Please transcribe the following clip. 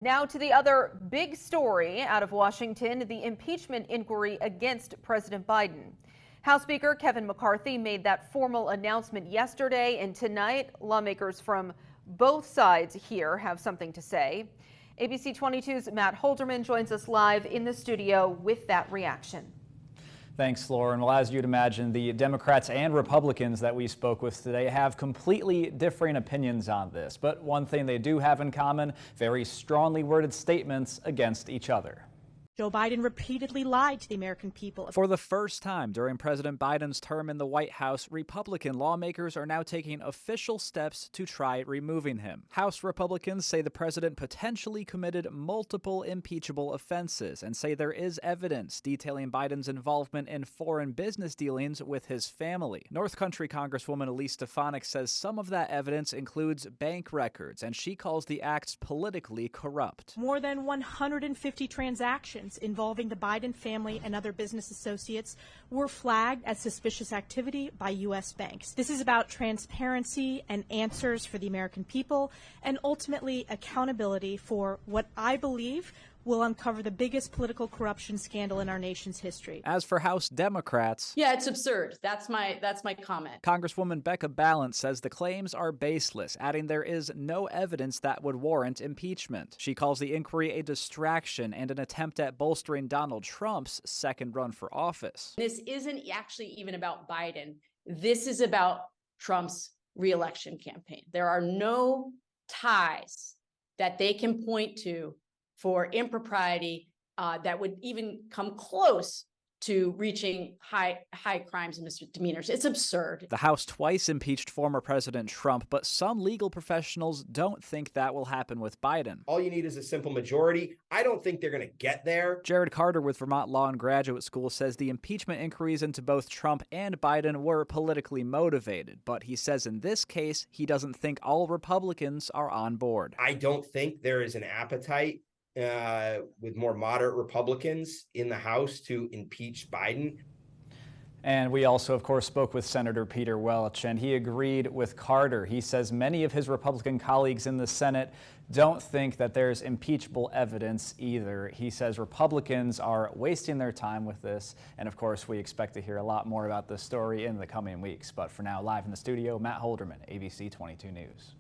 Now to the other big story out of Washington, the impeachment inquiry against President Biden. House Speaker Kevin McCarthy made that formal announcement yesterday, and tonight lawmakers from both sides here have something to say. ABC 22's Matt Holderman joins us live in the studio with that reaction. Thanks, Lauren. Well, as you'd imagine, the Democrats and Republicans that we spoke with today have completely differing opinions on this. But one thing they do have in common, very strongly worded statements against each other. Joe Biden repeatedly lied to the American people. For the first time during President Biden's term in the White House, Republican lawmakers are now taking official steps to try removing him. House Republicans say the president potentially committed multiple impeachable offenses and say there is evidence detailing Biden's involvement in foreign business dealings with his family. North Country Congresswoman Elise Stefanik says some of that evidence includes bank records, and she calls the acts politically corrupt. More than 150 transactions involving the Biden family and other business associates were flagged as suspicious activity by U.S. banks. This is about transparency and answers for the American people, and ultimately accountability for what I believe will uncover the biggest political corruption scandal in our nation's history. As for House Democrats, yeah, it's absurd. That's my comment. Congresswoman Becca Balint says the claims are baseless, adding there is no evidence that would warrant impeachment. She calls the inquiry a distraction and an attempt at bolstering Donald Trump's second run for office. This isn't actually even about Biden. This is about Trump's reelection campaign. There are no ties that they can point to for impropriety that would even come close to reaching high crimes and misdemeanors. It's absurd. The House twice impeached former President Trump, but some legal professionals don't think that will happen with Biden. All you need is a simple majority. I don't think they're going to get there. Jared Carter with Vermont Law and Graduate School says the impeachment inquiries into both Trump and Biden were politically motivated, but he says in this case, he doesn't think all Republicans are on board. I don't think there is an appetite with more moderate Republicans in the House to impeach Biden. And we also, of course, spoke with Senator Peter Welch, and he agreed with Carter. He says many of his Republican colleagues in the Senate don't think that there's impeachable evidence either. He says Republicans are wasting their time with this, and of course, we expect to hear a lot more about this story in the coming weeks. But for now, live in the studio, Matt Holderman, ABC 22 News.